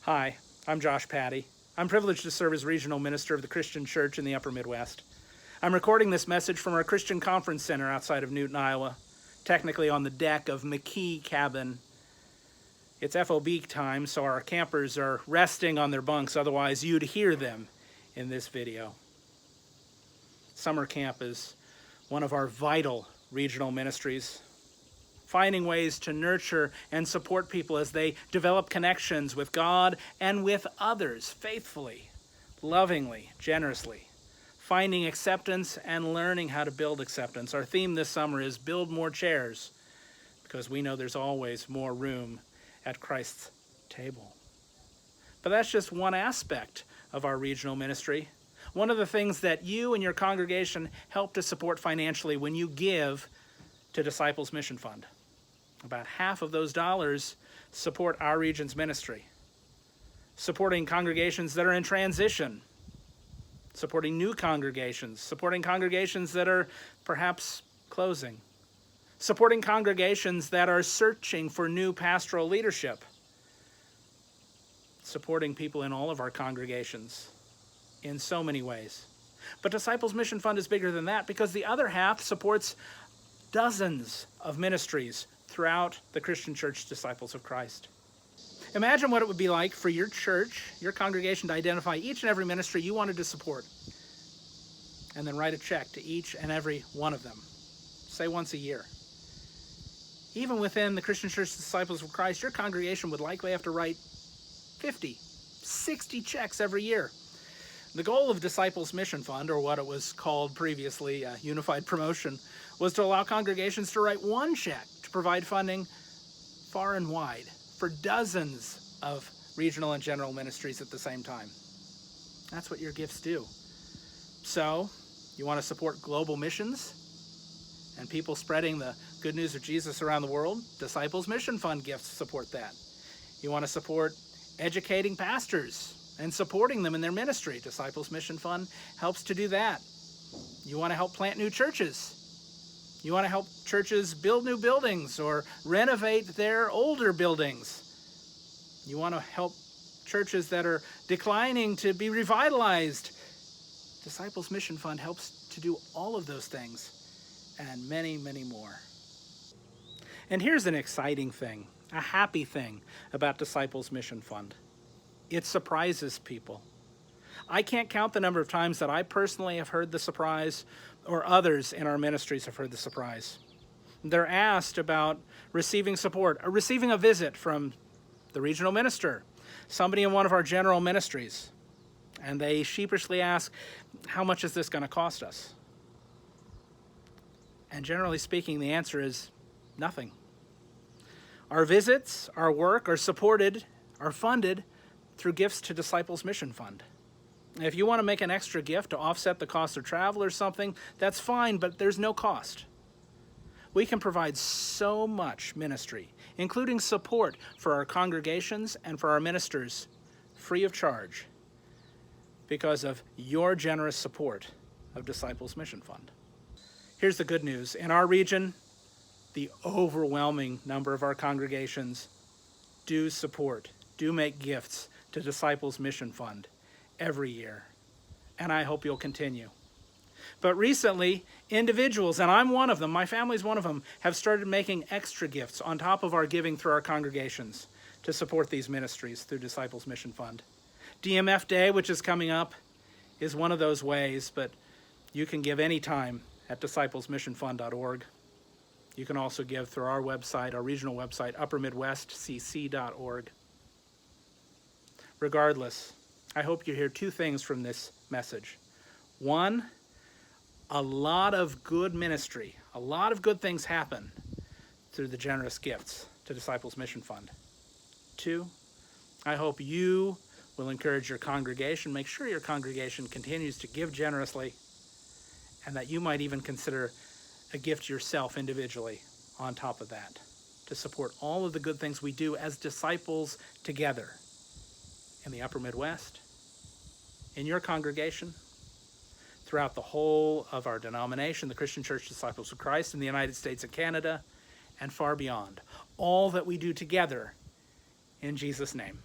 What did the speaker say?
Hi, I'm Josh Patty. I'm privileged to serve as regional minister of the Christian Church in the Upper Midwest. I'm recording this message from our Christian Conference Center outside of Newton, Iowa, technically on the deck of McKee Cabin. It's FOB time, so our campers are resting on their bunks, otherwise you'd hear them in this video. Summer camp is one of our vital regional ministries, finding ways to nurture and support people as they develop connections with God and with others faithfully, lovingly, generously, finding acceptance and learning how to build acceptance. Our theme this summer is Build More Chairs, because we know there's always more room at Christ's table. But that's just one aspect of our regional ministry. One of the things that you and your congregation help to support financially when you give to Disciples Mission Fund. About half of those dollars support our region's ministry, supporting congregations that are in transition, supporting new congregations, supporting congregations that are perhaps closing, supporting congregations that are searching for new pastoral leadership, supporting people in all of our congregations in so many ways. But Disciples Mission Fund is bigger than that, because the other half supports dozens of ministries throughout the Christian Church Disciples of Christ. Imagine what it would be like for your church, your congregation, to identify each and every ministry you wanted to support, and then write a check to each and every one of them, say once a year. Even within the Christian Church Disciples of Christ, your congregation would likely have to write 50, 60 checks every year. The goal of Disciples Mission Fund, or what it was called previously, Unified Promotion, was to allow congregations to write one check to provide funding far and wide for dozens of regional and general ministries at the same time. That's what your gifts do. So, you want to support global missions and people spreading the good news of Jesus around the world? Disciples Mission Fund gifts support that. You want to support educating pastors and supporting them in their ministry? Disciples Mission Fund helps to do that. You want to help plant new churches? You want to help churches build new buildings or renovate their older buildings? You want to help churches that are declining to be revitalized? Disciples Mission Fund helps to do all of those things and many, many more. And here's an exciting thing, a happy thing about Disciples Mission Fund. It surprises people. I can't count the number of times that I personally have heard the surprise, or others in our ministries have heard the surprise. They're asked about receiving support, or receiving a visit from the regional minister, somebody in one of our general ministries, and they sheepishly ask, how much is this going to cost us? And generally speaking, the answer is nothing. Our visits, our work are supported, are funded through gifts to Disciples Mission Fund. If you want to make an extra gift to offset the cost of travel or something, that's fine, but there's no cost. We can provide so much ministry, including support for our congregations and for our ministers, free of charge, because of your generous support of Disciples Mission Fund. Here's the good news. In our region, the overwhelming number of our congregations do make gifts to Disciples Mission Fund every year, and I hope you'll continue. But recently, individuals, and I'm one of them, my family's one of them, have started making extra gifts on top of our giving through our congregations to support these ministries through Disciples Mission Fund. DMF Day, which is coming up, is one of those ways, but you can give anytime at disciplesmissionfund.org. You can also give through our website, our regional website, uppermidwestcc.org. Regardless, I hope you hear two things from this message. One, a lot of good ministry, a lot of good things happen through the generous gifts to Disciples Mission Fund. Two, I hope you will encourage your congregation, make sure your congregation continues to give generously, and that you might even consider a gift yourself individually on top of that to support all of the good things we do as disciples together in the Upper Midwest, in your congregation, throughout the whole of our denomination, the Christian Church Disciples of Christ in the United States and Canada, and far beyond. All that we do together in Jesus' name.